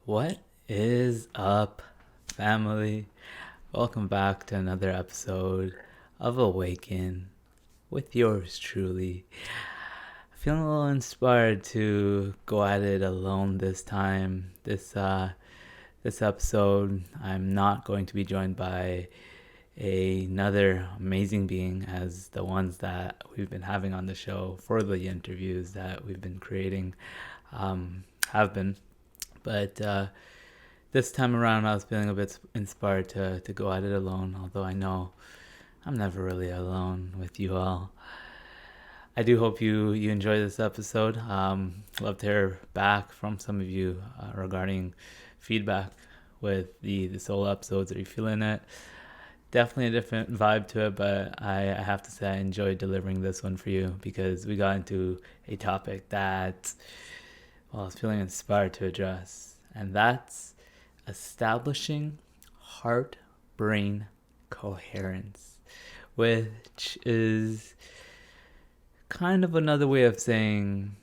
What is up, family? Welcome back to another episode of Awaken with yours truly. Feeling a little inspired to go at it alone this time. This episode, I'm not going to be joined by another amazing being as the ones that we've been having on the show for the interviews that we've been creating have been. But this time around, I was feeling a bit inspired to go at it alone, although I know I'm never really alone with you all. I do hope you enjoy this episode. Love to hear back from some of you regarding feedback with the solo episodes. Are you feeling it? Definitely a different vibe to it, but I have to say I enjoyed delivering this one for you because we got into a topic that, well, I was feeling inspired to address, and that's establishing heart-brain coherence, which is kind of another way of saying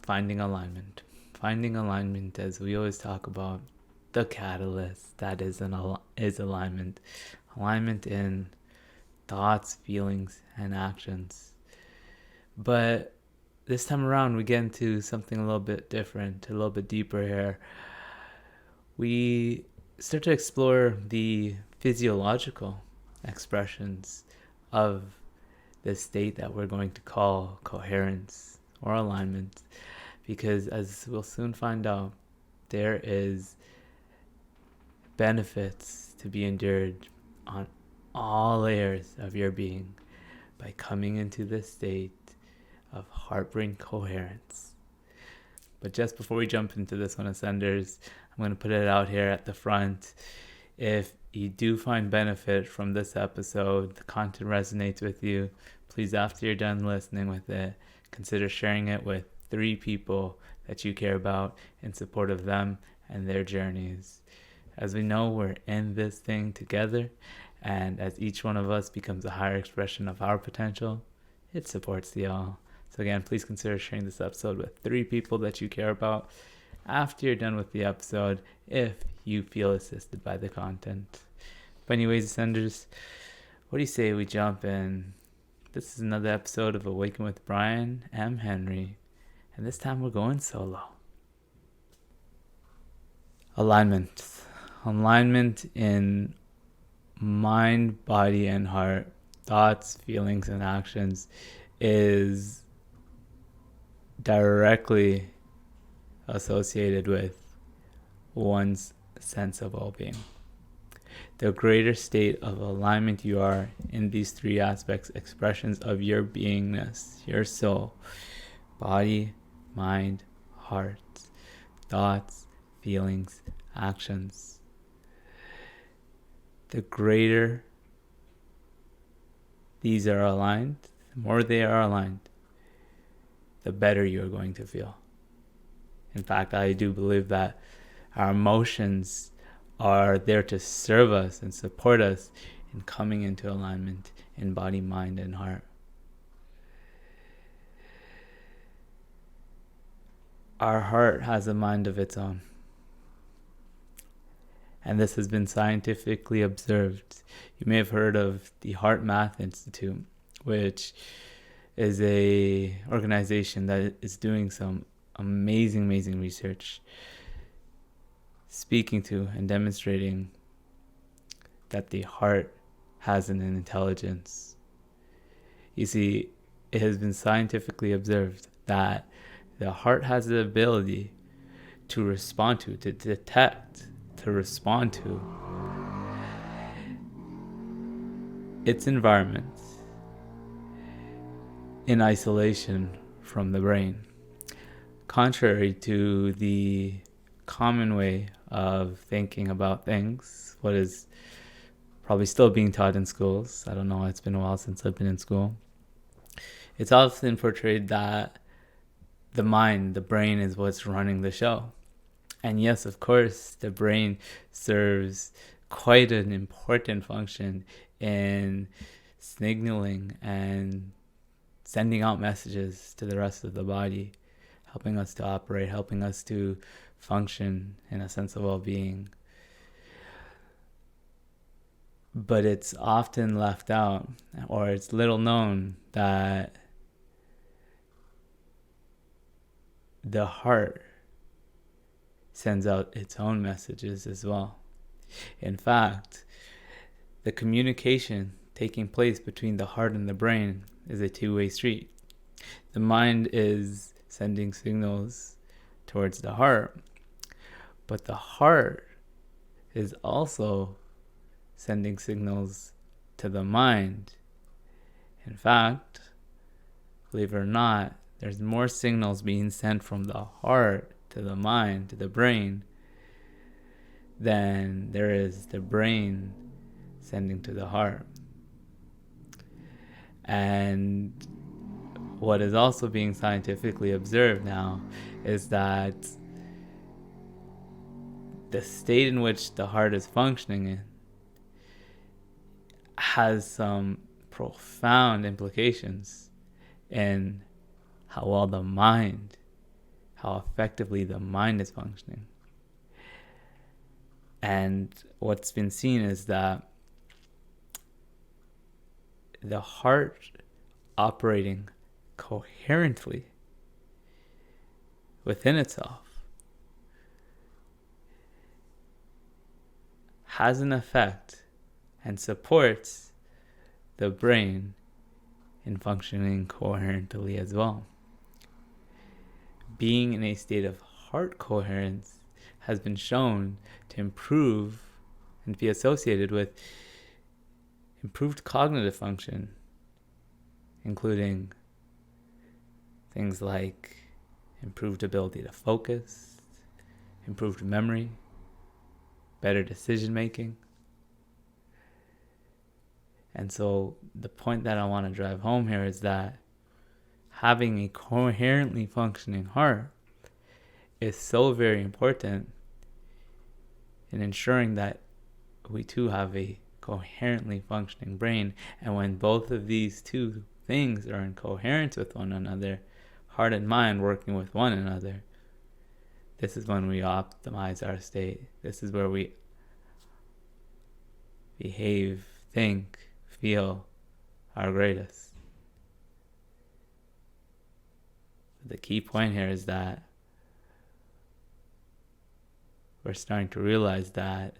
finding alignment. Finding alignment, as we always talk about, the catalyst that is alignment. Alignment in thoughts, feelings, and actions. But this time around, we get into something a little bit different, a little bit deeper here. We start to explore the physiological expressions of this state that we're going to call coherence or alignment, because as we'll soon find out, there is benefits to be endured on all layers of your being by coming into this state of heart-brain coherence. But just before we jump into this one, Ascenders, I'm going to put it out here at the front. If you do find benefit from this episode, the content resonates with you, please, after you're done listening with it, consider sharing it with 3 people that you care about in support of them and their journeys. As we know, we're in this thing together, and as each one of us becomes a higher expression of our potential, it supports the all. So again, please consider sharing this episode with 3 people that you care about after you're done with the episode, if you feel assisted by the content. But anyways, Ascenders, what do you say we jump in? This is another episode of Awaken with Brian M. Henry, and this time we're going solo. Alignment. Alignment in mind, body, and heart, thoughts, feelings, and actions is directly associated with one's sense of well-being. The greater state of alignment you are in these 3 aspects, expressions of your beingness, your soul, body, mind, heart, thoughts, feelings, actions. The greater these are aligned, the more they are aligned, the better you're going to feel. In fact, I do believe that our emotions are there to serve us and support us in coming into alignment in body, mind, and heart. Our heart has a mind of its own, and this has been scientifically observed. You may have heard of the Heart Math Institute, which is a organization that is doing some amazing research, speaking to and demonstrating that the heart has an intelligence. You see, it has been scientifically observed that the heart has the ability to respond to detect, to respond to its environment in isolation from the brain. Contrary to the common way of thinking about things, what is probably still being taught in schools, I don't know, it's been a while since I've been in school, it's often portrayed that the mind, the brain, is what's running the show. And yes, of course, the brain serves quite an important function in signaling and sending out messages to the rest of the body, helping us to operate, helping us to function in a sense of well-being. But it's often left out, or it's little known, that the heart sends out its own messages as well. In fact, the communication taking place between the heart and the brain is a two-way street. The mind is sending signals towards the heart, but the heart is also sending signals to the mind. In fact, believe it or not, there's more signals being sent from the heart to the mind, to the brain, than there is the brain sending to the heart. And what is also being scientifically observed now is that the state in which the heart is functioning in has some profound implications in how well the mind, how effectively the mind is functioning. And what's been seen is that the heart operating coherently within itself has an effect and supports the brain in functioning coherently as well. Being in a state of heart coherence has been shown to improve and be associated with improved cognitive function, including things like improved ability to focus, improved memory, better decision making. And so the point that I want to drive home here is that having a coherently functioning heart is so very important in ensuring that we too have a coherently functioning brain. And when both of these two things are in coherence with one another, heart and mind working with one another, this is when we optimize our state. This is where we behave, think, feel our greatest. The key point here is that we're starting to realize that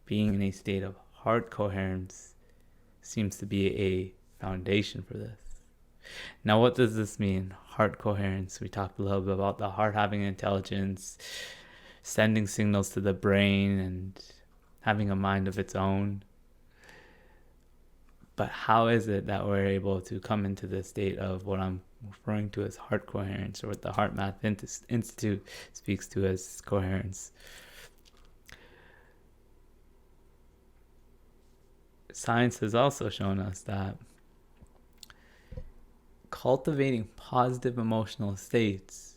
being in a state of heart coherence seems to be a foundation for this. Now, what does this mean? Heart coherence. We talked a little bit about the heart having intelligence, sending signals to the brain, and having a mind of its own. But how is it that we're able to come into the state of what I'm referring to as heart coherence, or what the Heart Math Institute speaks to as coherence? Science has also shown us that cultivating positive emotional states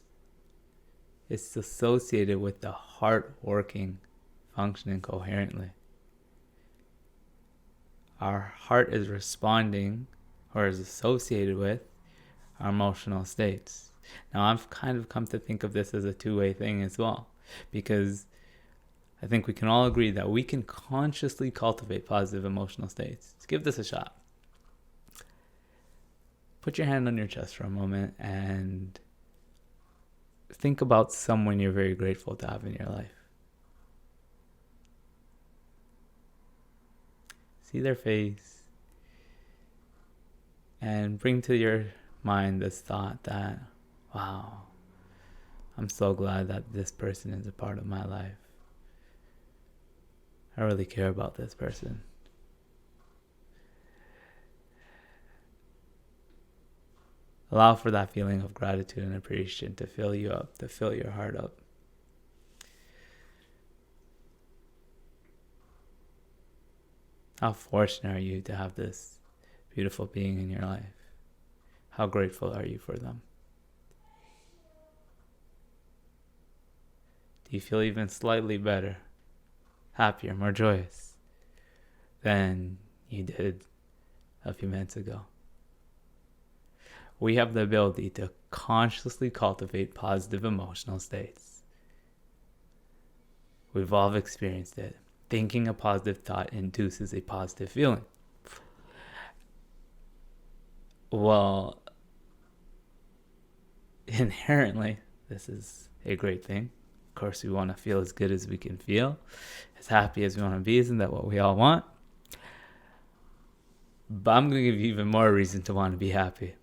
is associated with the heart working, functioning coherently. Our heart is responding, or is associated with, our emotional states. Now, I've kind of come to think of this as a two-way thing as well, because I think we can all agree that we can consciously cultivate positive emotional states. Let's give this a shot. Put your hand on your chest for a moment and think about someone you're very grateful to have in your life. See their face and bring to your mind this thought that, wow, I'm so glad that this person is a part of my life. I really care about this person. Allow for that feeling of gratitude and appreciation to fill you up, to fill your heart up. How fortunate are you to have this beautiful being in your life? How grateful are you for them? Do you feel even slightly better, happier, more joyous than you did a few minutes ago? We have the ability to consciously cultivate positive emotional states. We've all experienced it. Thinking a positive thought induces a positive feeling. Well, inherently, this is a great thing. Of course, we want to feel as good as we can feel, as happy as we want to be. Isn't that what we all want? But I'm going to give you even more reason to want to be happy,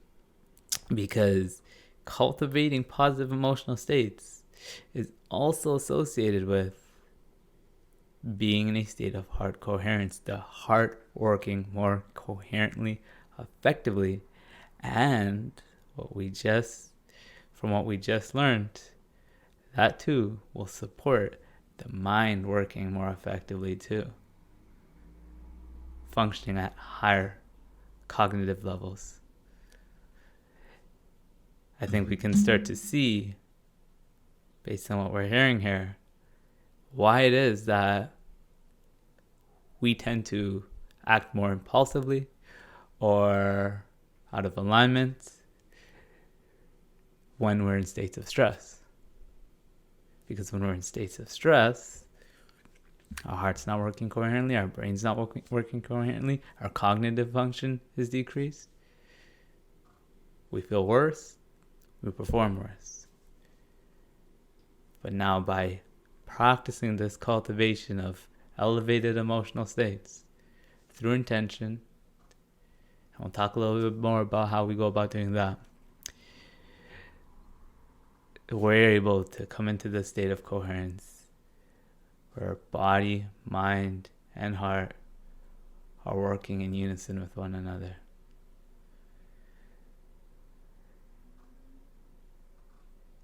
because cultivating positive emotional states is also associated with being in a state of heart coherence, the heart working more coherently, effectively, and from what we just learned, that too will support the mind working more effectively too, functioning at higher cognitive levels. I think we can start to see, based on what we're hearing here, why it is that we tend to act more impulsively or out of alignment when we're in states of stress. Because when we're in states of stress, our heart's not working coherently, our brain's not working coherently, our cognitive function is decreased. We feel worse, we perform worse. But now by practicing this cultivation of elevated emotional states through intention, and we'll talk a little bit more about how we go about doing that, we're able to come into this state of coherence where body, mind, and heart are working in unison with one another.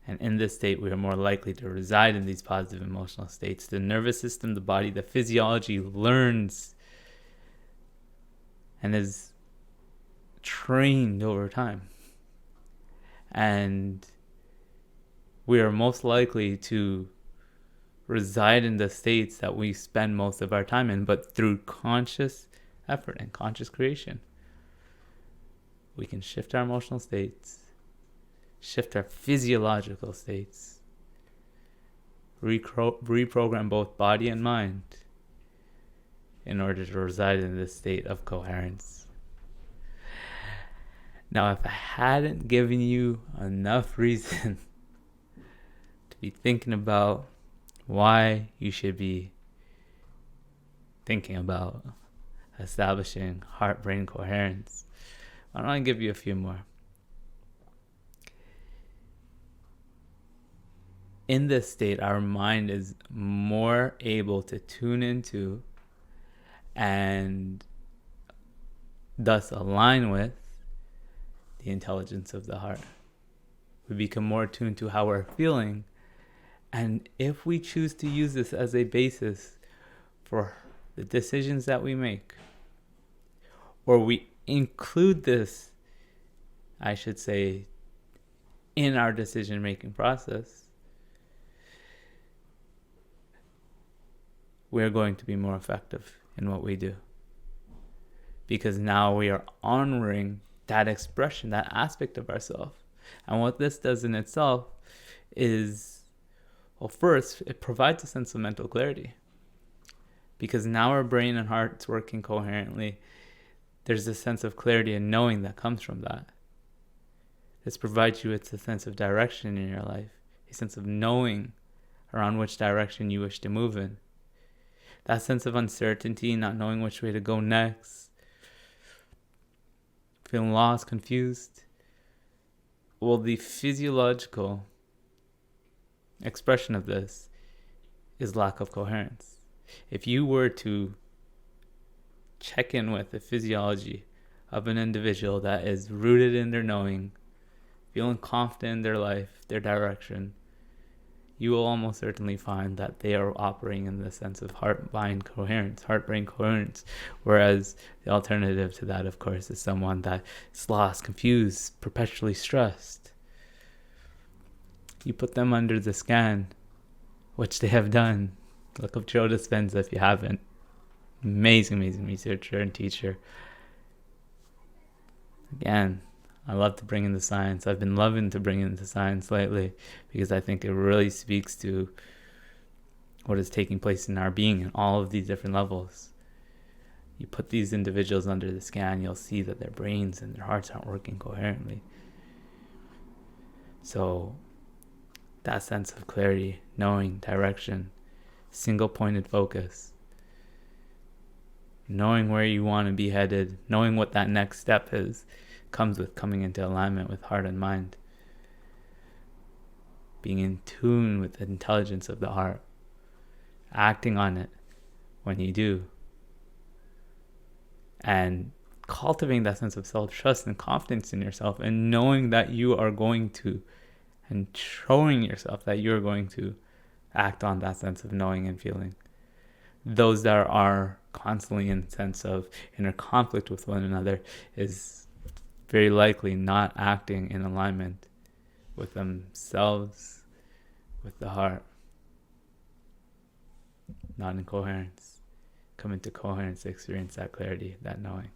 And in this state, we are more likely to reside in these positive emotional states. The nervous system, the body, the physiology learns and is trained over time. And we are most likely to reside in the states that we spend most of our time in, but through conscious effort and conscious creation, we can shift our emotional states, shift our physiological states, reprogram both body and mind in order to reside in this state of coherence. Now, if I hadn't given you enough reason to be thinking about why you should be thinking about establishing heart-brain coherence, why don't I give you a few more? In this state, our mind is more able to tune into and thus align with the intelligence of the heart. We become more attuned to how we're feeling. And if we choose to use this as a basis for the decisions that we make, or we include this, I should say, in our decision-making process, we're going to be more effective in what we do. Because now we are honoring that expression, that aspect of ourselves. And what this does in itself is, well, first, it provides a sense of mental clarity. Because now our brain and heart's working coherently, there's a sense of clarity and knowing that comes from that. This provides you with a sense of direction in your life, a sense of knowing around which direction you wish to move in. That sense of uncertainty, not knowing which way to go next, feeling lost, confused. Well, the physiological expression of this is lack of coherence. If you were to check in with the physiology of an individual that is rooted in their knowing, feeling confident in their life, their direction, you will almost certainly find that they are operating in the sense of heart-brain coherence, whereas the alternative to that, of course, is someone that is lost, confused, perpetually stressed. You put them under the scan, which they have done. Look up Joe Dispenza if you haven't. Amazing researcher and teacher. Again, I love to bring in the science. I've been loving to bring in the science lately because I think it really speaks to what is taking place in our being in all of these different levels. You put these individuals under the scan, you'll see that their brains and their hearts aren't working coherently. So that sense of clarity, knowing direction, single-pointed focus, knowing where you want to be headed, knowing what that next step is, comes with coming into alignment with heart and mind. Being in tune with the intelligence of the heart, acting on it when you do, and cultivating that sense of self-trust and confidence in yourself, and knowing that you are going to, and showing yourself that you're going to act on that sense of knowing and feeling. Those that are constantly in a sense of inner conflict with one another is very likely not acting in alignment with themselves, with the heart, not in coherence. Come into coherence to experience that clarity, that knowing.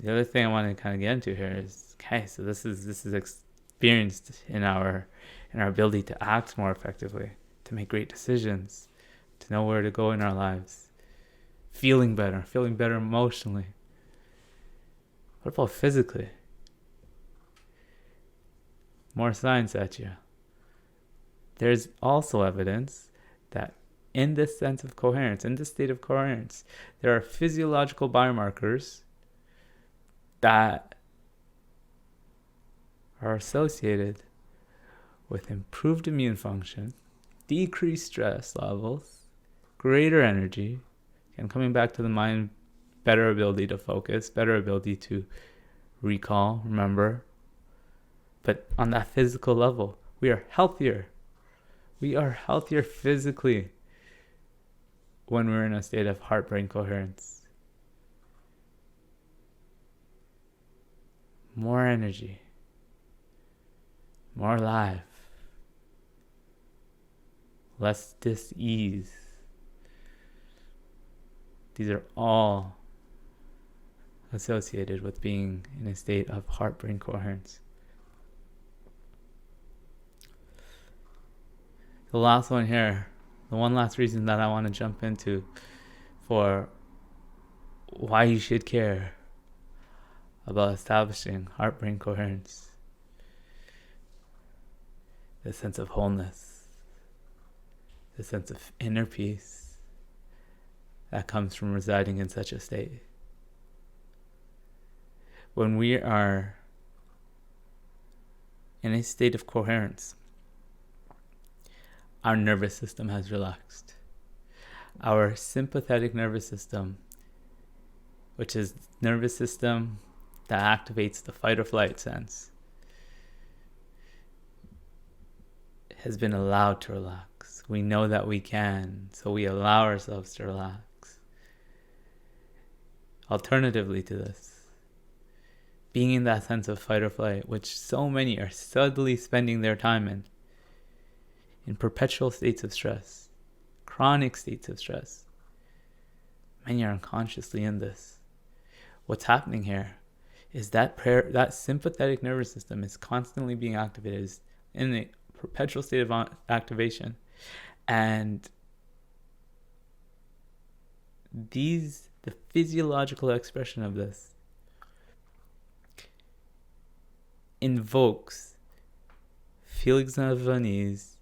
The other thing I want to kind of get into here is, okay, so this is experienced in our ability to act more effectively, to make great decisions, to know where to go in our lives, feeling better emotionally. What about physically? More science at you. There's also evidence that in this sense of coherence, in this state of coherence, there are physiological biomarkers that are associated with improved immune function, decreased stress levels, greater energy, and coming back to the mind, better ability to focus, better ability to recall, remember. But on that physical level, we are healthier. We are healthier physically when we're in a state of heart-brain coherence. More energy, more life, less dis-ease. These are all associated with being in a state of heart-brain coherence. The last one here, the one last reason that I want to jump into for why you should care about establishing heart-brain coherence. The sense of wholeness, the sense of inner peace that comes from residing in such a state. When we are in a state of coherence, our nervous system has relaxed. Our sympathetic nervous system, which is the nervous system that activates the fight or flight sense, has been allowed to relax. We know that we can, so we allow ourselves to relax. Alternatively to this, being in that sense of fight or flight, which so many are subtly spending their time in perpetual states of stress, chronic states of stress. Many are unconsciously in this. What's happening here is that that sympathetic nervous system is constantly being activated, is in a perpetual state of activation. And the physiological expression of this invokes feelings of unease,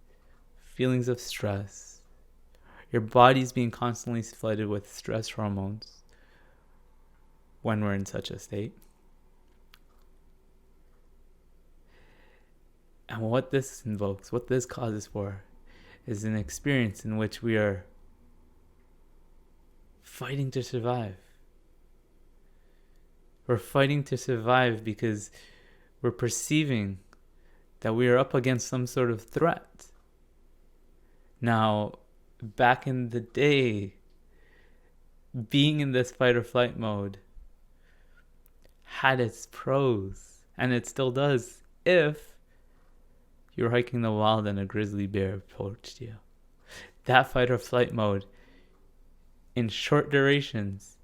feelings of stress. Your body's being constantly flooded with stress hormones when we're in such a state. And what this invokes, what this causes for, is an experience in which we are fighting to survive. We're fighting to survive because we're perceiving that we are up against some sort of threat. Now, back in the day, being in this fight or flight mode had its pros, and it still does if you're hiking the wild and a grizzly bear approached you. That fight or flight mode, in short durations,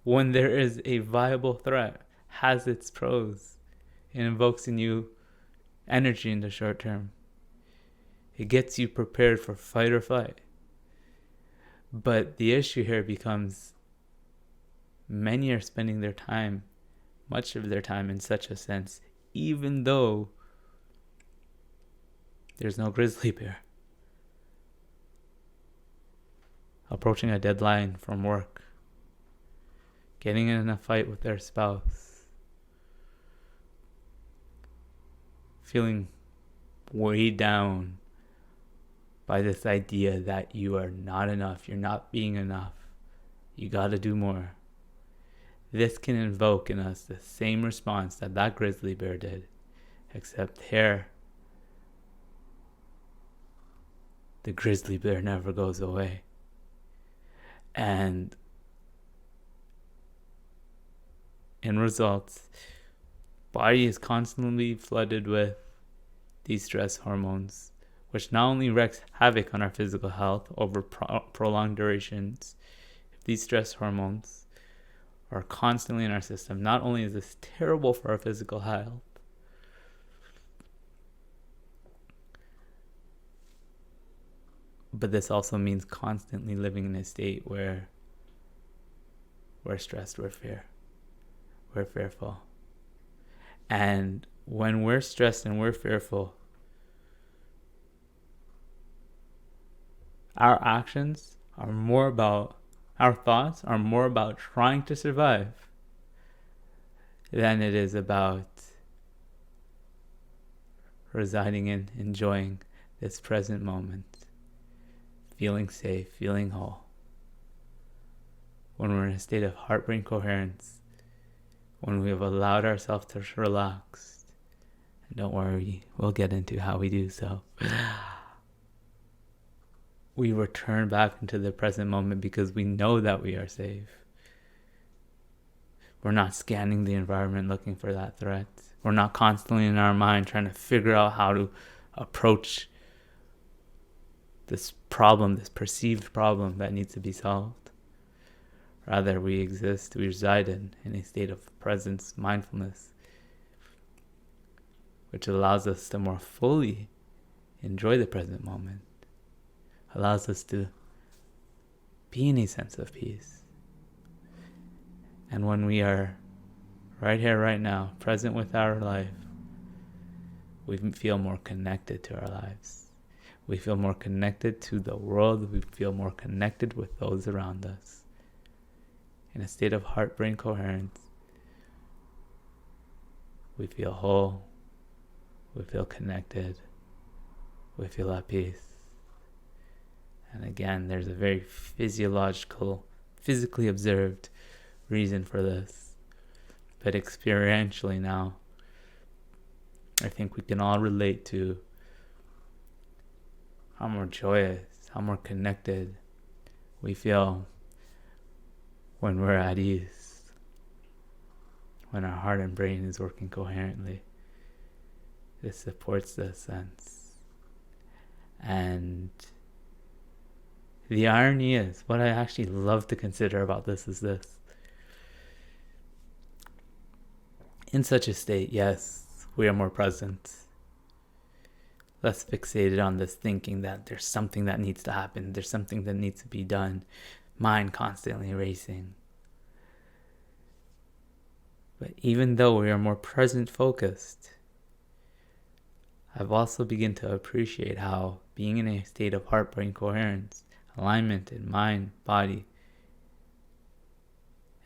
when there is a viable threat, has its pros. It invokes in you energy in the short term. It gets you prepared for fight or flight. But the issue here becomes many are spending their time, much of their time in such a sense, even though there's no grizzly bear. Approaching a deadline from work, getting in a fight with their spouse, feeling weighed down by this idea that you are not enough, you're not being enough, you gotta do more. This can invoke in us the same response that grizzly bear did, except here, the grizzly bear never goes away. And in results, body is constantly flooded with these stress hormones, which not only wreaks havoc on our physical health over prolonged durations. If these stress hormones are constantly in our system, not only is this terrible for our physical health, but this also means constantly living in a state where we're stressed, we're fearful. And when we're stressed and we're fearful, our actions are more about, our thoughts are more about trying to survive than it is about residing in, enjoying this present moment, feeling safe, feeling whole. When we're in a state of heart-brain coherence, when we have allowed ourselves to relax, and don't worry, we'll get into how we do so. We return back into the present moment because we know that we are safe. We're not scanning the environment looking for that threat. We're not constantly in our mind trying to figure out how to approach this problem, this perceived problem that needs to be solved. Rather, we reside in a state of presence, mindfulness, which allows us to more fully enjoy the present moment, allows us to be in a sense of peace. And when we are right here, right now, present with our life, we feel more connected to our lives. We feel more connected to the world. We feel more connected with those around us. In a state of heart-brain coherence, we feel whole, we feel connected, we feel at peace. And again, there's a very physically observed reason for this. But experientially now, I think we can all relate to how more joyous, how more connected we feel when we're at ease, when our heart and brain is working coherently. This supports this sense. And the irony is, what I actually love to consider about this is this. In such a state, yes, we are more present, less fixated on this thinking that there's something that needs to happen, there's something that needs to be done, mind constantly racing. But even though we are more present focused, I've also begun to appreciate how being in a state of heart-brain coherence, alignment in mind, body,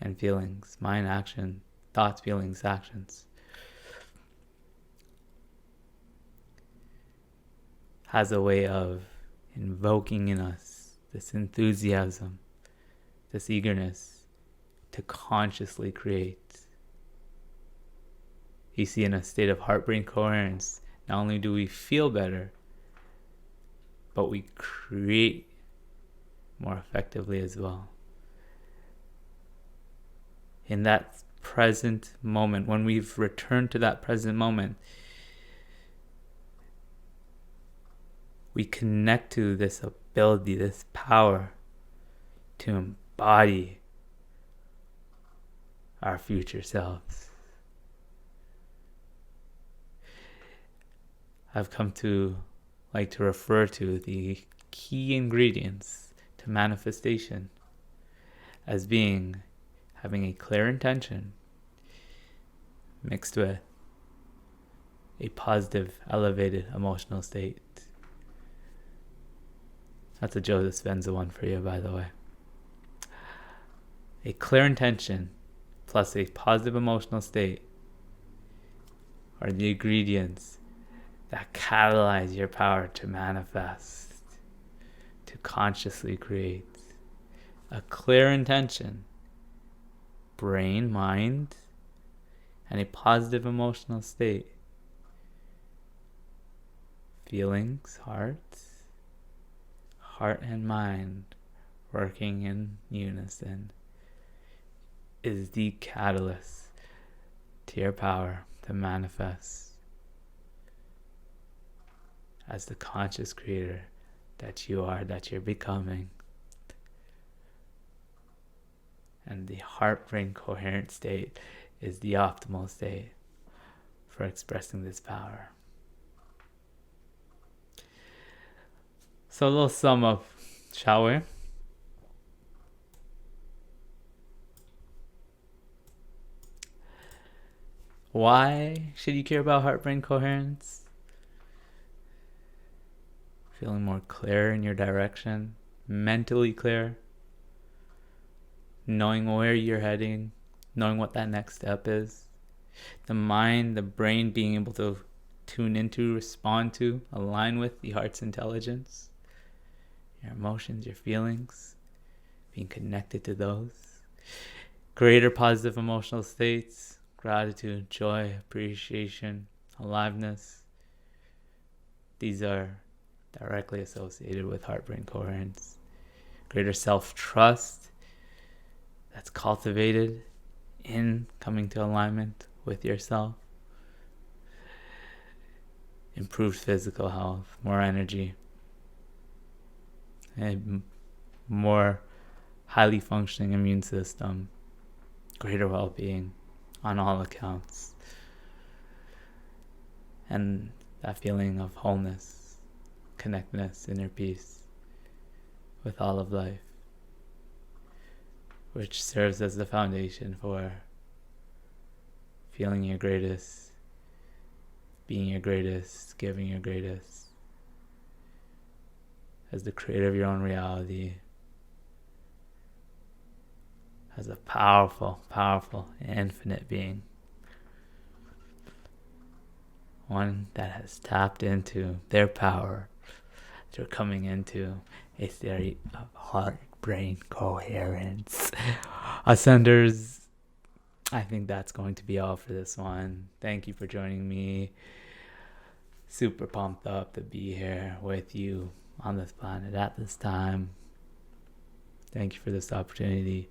and feelings, mind, action, thoughts, feelings, actions, has a way of invoking in us this enthusiasm, this eagerness to consciously create. You see, in a state of heart-brain coherence, not only do we feel better, but we create more effectively as well. In that present moment, when we've returned to that present moment, we connect to this ability, this power to embody our future selves. I've come to like to refer to the key ingredients to manifestation as being having a clear intention mixed with a positive, elevated emotional state. That's a Joe Dispenza one for you, by the way. A clear intention plus a positive emotional state are the ingredients that catalyze your power to manifest, to consciously create. A clear intention, brain, mind, and a positive emotional state. Feelings, heart and mind working in unison is the catalyst to your power to manifest as the conscious creator that you are, that you're becoming. And the heart-brain coherent state is the optimal state for expressing this power. So a little sum up, shall we? Why should you care about heart-brain coherence? Feeling more clear in your direction, mentally clear, knowing where you're heading, knowing what that next step is. The mind, the brain being able to tune into, respond to, align with the heart's intelligence. Your emotions, your feelings, being connected to those. Greater positive emotional states, gratitude, joy, appreciation, aliveness. These are directly associated with heart-brain coherence. Greater self-trust that's cultivated in coming to alignment with yourself. Improved physical health, more energy, a more highly functioning immune system, greater well-being on all accounts, and that feeling of wholeness, connectedness, inner peace with all of life, which serves as the foundation for feeling your greatest, being your greatest, giving your greatest, as the creator of your own reality, as a powerful, powerful, infinite being. One that has tapped into their power through coming into a theory of heart-brain coherence. Ascenders, I think that's going to be all for this one. Thank you for joining me. Super pumped up to be here with you on this planet at this time. Thank you for this opportunity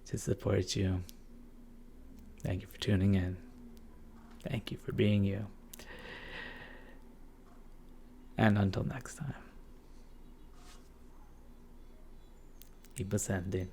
to support you. Thank you for tuning in. Thank you for being you. And until next time, keep ascending.